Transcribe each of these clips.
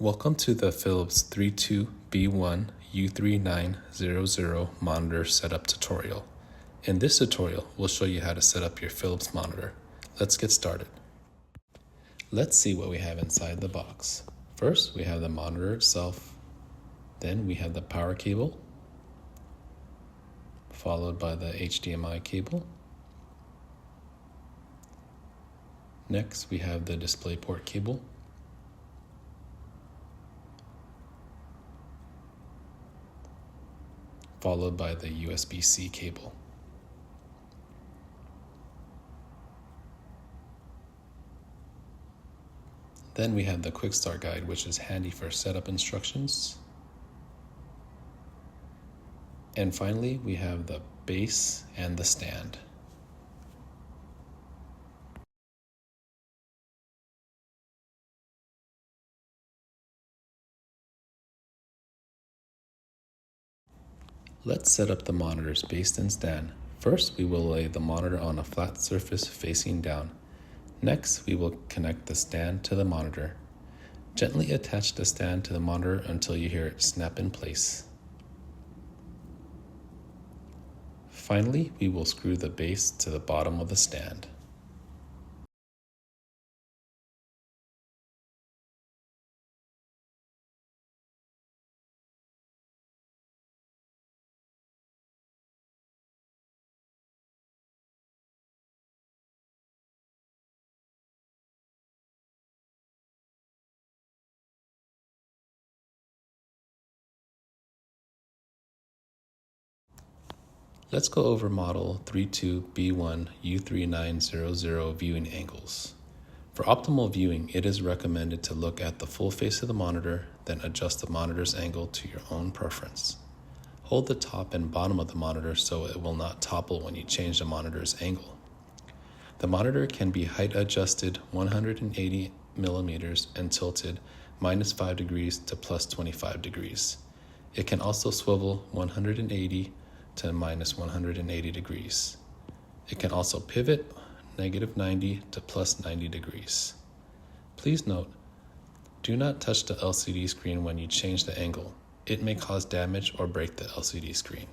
Welcome to the Phillips 32B1U3900 monitor setup tutorial. In this tutorial, we'll show you how to set up your Phillips monitor. Let's get started. Let's see what we have inside the box. First, we have the monitor itself. Then we have the power cable, followed by the HDMI cable. Next, we have the DisplayPort cable. Followed by the USB-C cable. Then we have the quick start guide, which is handy for setup instructions. And finally, we have the base and the stand. Let's set up the monitor's base and stand. First, we will lay the monitor on a flat surface facing down. Next, we will connect the stand to the monitor. Gently attach the stand to the monitor until you hear it snap in place. Finally, we will screw the base to the bottom of the stand. Let's go over model 32B1U3900 viewing angles. For optimal viewing, it is recommended to look at the full face of the monitor, then adjust the monitor's angle to your own preference. Hold the top and bottom of the monitor so it will not topple when you change the monitor's angle. The monitor can be height adjusted 180 millimeters and tilted -5 degrees to +25 degrees. It can also swivel 180 to -180 degrees. It can also pivot -90 to +90 degrees. Please note, do not touch the LCD screen when you change the angle. It may cause damage or break the LCD screen.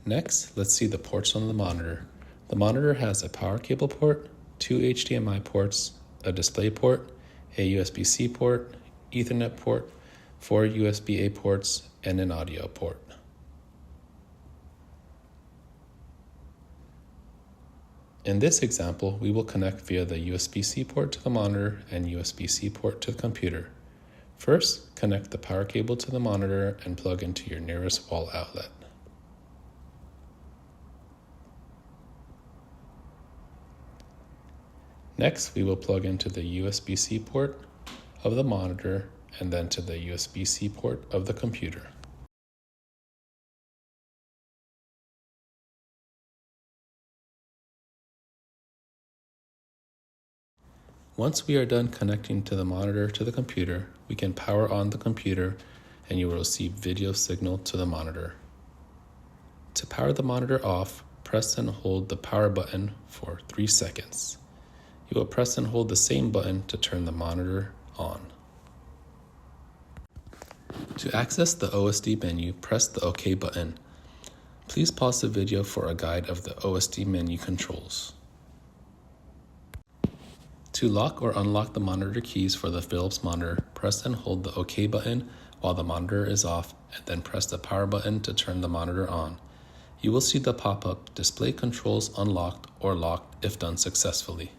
Next, let's see the ports on the monitor. The monitor has a power cable port, 2 HDMI ports, a display port, a USB-C port, Ethernet port, 4 USB-A ports, and an audio port. In this example, we will connect via the USB-C port to the monitor and USB-C port to the computer. First, connect the power cable to the monitor and plug into your nearest wall outlet. Next, we will plug into the USB-C port of the monitor and then to the USB-C port of the computer. Once we are done connecting to the monitor to the computer, we can power on the computer and you will receive video signal to the monitor. To power the monitor off, press and hold the power button for 3 seconds. You will press and hold the same button to turn the monitor on. To access the OSD menu, press the OK button. Please pause the video for a guide of the OSD menu controls. To lock or unlock the monitor keys for the Phillips monitor, press and hold the OK button while the monitor is off, and then press the power button to turn the monitor on. You will see the pop-up display controls unlocked or locked if done successfully.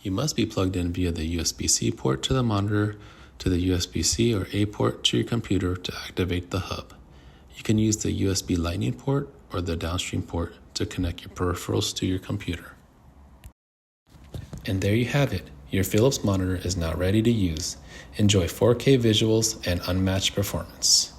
You must be plugged in via the USB-C port to the monitor to the USB-C or A port to your computer to activate the hub. You can use the USB Lightning port or the downstream port to connect your peripherals to your computer. And there you have it. Your Phillips monitor is now ready to use. Enjoy 4K visuals and unmatched performance.